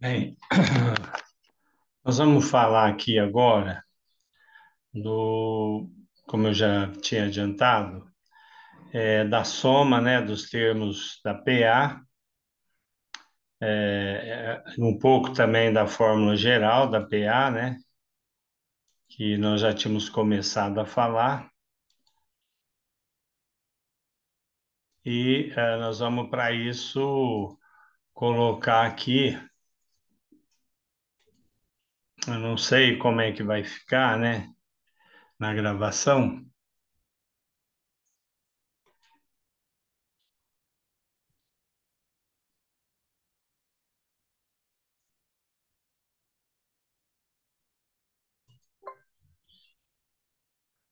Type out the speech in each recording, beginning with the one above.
Bem, nós vamos falar aqui agora como eu já tinha adiantado, da soma, né, dos termos da PA, um pouco também da fórmula geral da PA, né, que nós já tínhamos começado a falar, e nós vamos para isso colocar aqui, eu não sei como é que vai ficar, né, na gravação.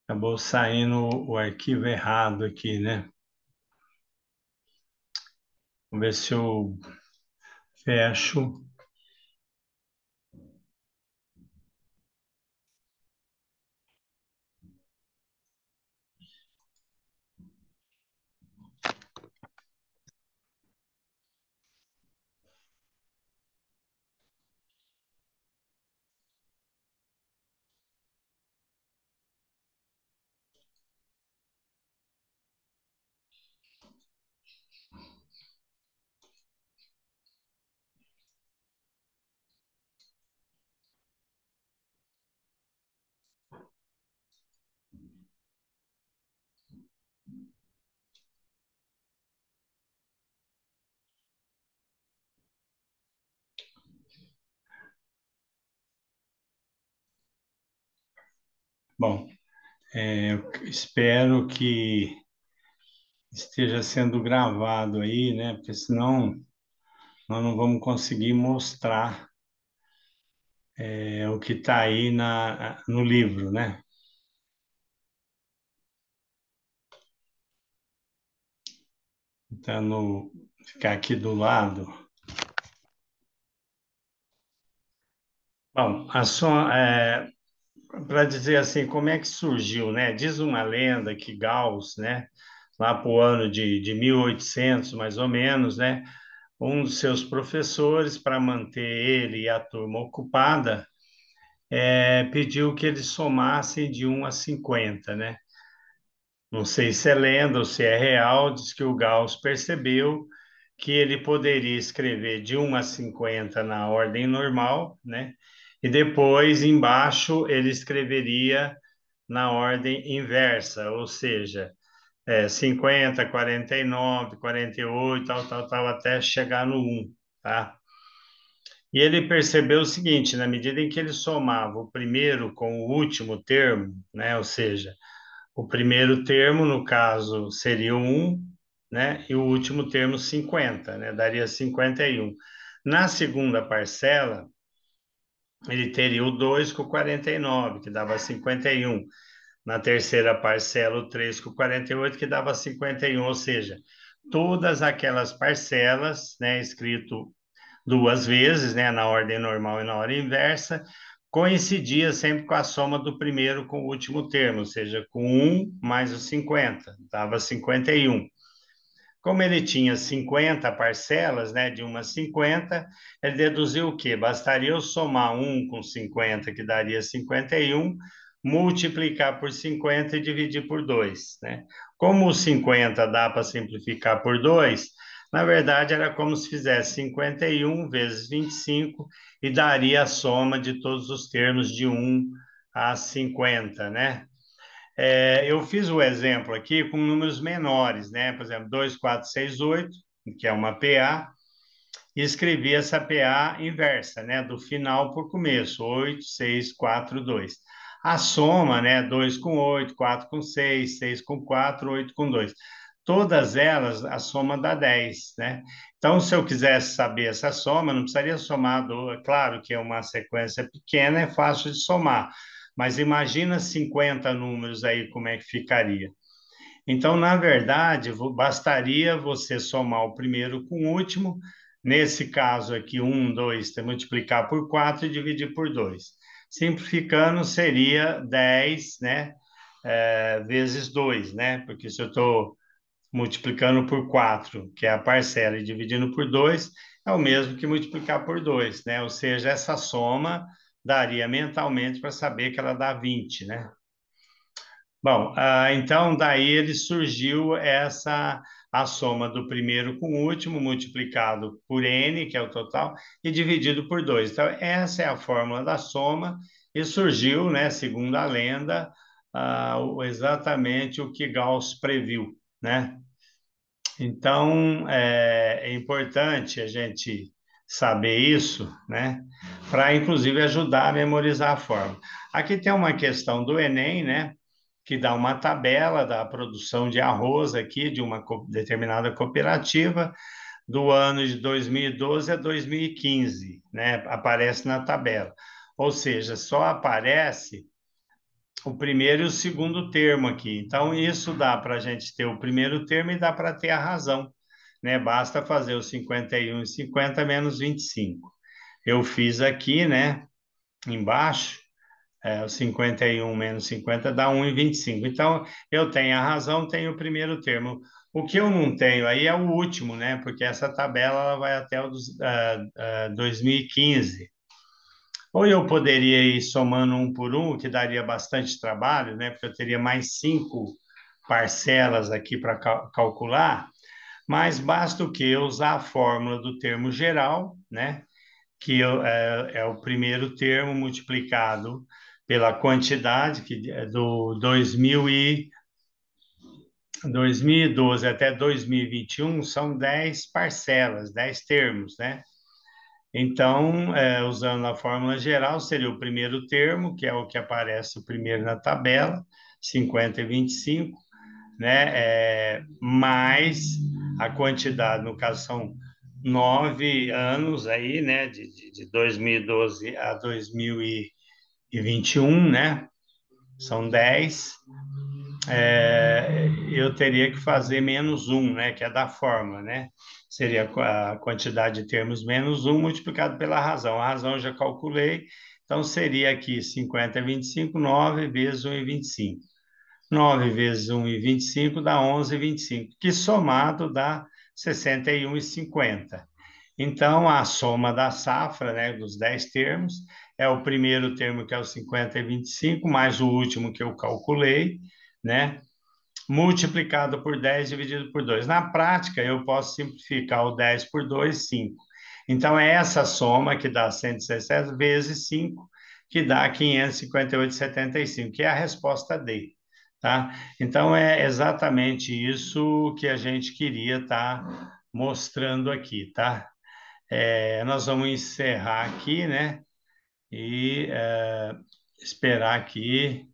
Acabou saindo o arquivo errado aqui, né? Vamos ver se eu fecho. Bom, eu espero que esteja sendo gravado aí, né? Porque senão nós não vamos conseguir mostrar o que está aí no livro, né? Então, ficar aqui do lado. Bom, para dizer assim, como é que surgiu, né? Diz uma lenda que Gauss, né? Lá para o ano de 1800, mais ou menos, né? Um dos seus professores, para manter ele e a turma ocupada, pediu que eles somassem de 1 a 50, né? Não sei se é lenda ou se é real, diz que o Gauss percebeu que ele poderia escrever de 1 a 50 na ordem normal, né? E depois, embaixo, ele escreveria na ordem inversa, ou seja, 50, 49, 48, tal, até chegar no 1, tá? E ele percebeu o seguinte, na medida em que ele somava o primeiro com o último termo, né? Ou seja, o primeiro termo, no caso, seria o 1, né? E o último termo, 50, né? Daria 51. Na segunda parcela, ele teria o 2 com 49, que dava 51. Na terceira parcela, o 3 com 48, que dava 51. Ou seja, todas aquelas parcelas, né, escrito duas vezes, né, na ordem normal e na ordem inversa, coincidia sempre com a soma do primeiro com o último termo, ou seja, com 1 mais o 50, dava 51. Como ele tinha 50 parcelas, né, de 1 a 50, ele deduziu o quê? Bastaria eu somar 1 com 50, que daria 51, multiplicar por 50 e dividir por 2, né? Como o 50 dá para simplificar por 2, na verdade era como se fizesse 51 vezes 25 e daria a soma de todos os termos de 1 a 50, né? Eu fiz o exemplo aqui com números menores, né? Por exemplo, 2, 4, 6, 8, que é uma PA, e escrevi essa PA inversa, né? Do final por começo, 8, 6, 4, 2. A soma, né? 2 com 8, 4 com 6, 6 com 4, 8 com 2. Todas elas, a soma dá 10, né? Então, se eu quisesse saber essa soma, não precisaria somar, claro que é uma sequência pequena, é fácil de somar, mas imagina 50 números aí, como é que ficaria? Então, na verdade, bastaria você somar o primeiro com o último, nesse caso aqui, 1, 2, multiplicar por 4 e dividir por 2. Simplificando, seria 10, né? Vezes 2, né? Porque se eu estou multiplicando por 4, que é a parcela, e dividindo por 2, é o mesmo que multiplicar por 2, né? Ou seja, essa soma daria mentalmente para saber que ela dá 20, né? Bom, então daí ele surgiu a soma do primeiro com o último, multiplicado por n, que é o total, e dividido por 2. Então, essa é a fórmula da soma, e surgiu, né, segundo a lenda, exatamente o que Gauss previu, né? Então, é importante a gente saber isso, né? Para, inclusive, ajudar a memorizar a fórmula. Aqui tem uma questão do Enem, né? Que dá uma tabela da produção de arroz aqui de uma determinada cooperativa do ano de 2012 a 2015, né? Aparece na tabela. Ou seja, só aparece o primeiro e o segundo termo aqui. Então, isso dá para a gente ter o primeiro termo e dá para ter a razão, né? Basta fazer o 51 e 50 menos 25. Eu fiz aqui, né? Embaixo, o 51 menos 50 dá 1,25. Então, eu tenho a razão, tenho o primeiro termo. O que eu não tenho aí é o último, né? Porque essa tabela ela vai até o 2015. Ou eu poderia ir somando um por um, que daria bastante trabalho, né? Porque eu teria mais 5 parcelas aqui para calcular, mas basta o que eu usar a fórmula do termo geral, né? É o primeiro termo multiplicado pela quantidade que é do 2012 até 2021 são 10 parcelas, 10 termos, né? Então, usando a fórmula geral, seria o primeiro termo, que é o que aparece o primeiro na tabela, 50 e 25, né? Mais a quantidade, no caso são 9 anos aí, né? De 2012 a 2021, né? São 10. Eu teria que fazer menos um, né? Que é da forma, né? Seria a quantidade de termos menos um multiplicado pela razão. A razão eu já calculei, então seria aqui 50 e 25, 9 vezes 1,25. 9 vezes 1,25 dá 11,25, que somado dá 61,50. Então, a soma da safra, né, dos 10 termos, é o primeiro termo, que é o 50 e 25, mais o último que eu calculei, né, multiplicado por 10 dividido por 2. Na prática, eu posso simplificar o 10 por 2, 5. Então, é essa soma que dá 117 vezes 5, que dá 558,75, que é a resposta D, tá? Então, é exatamente isso que a gente queria estar mostrando aqui, tá? Nós vamos encerrar aqui, né? E esperar aqui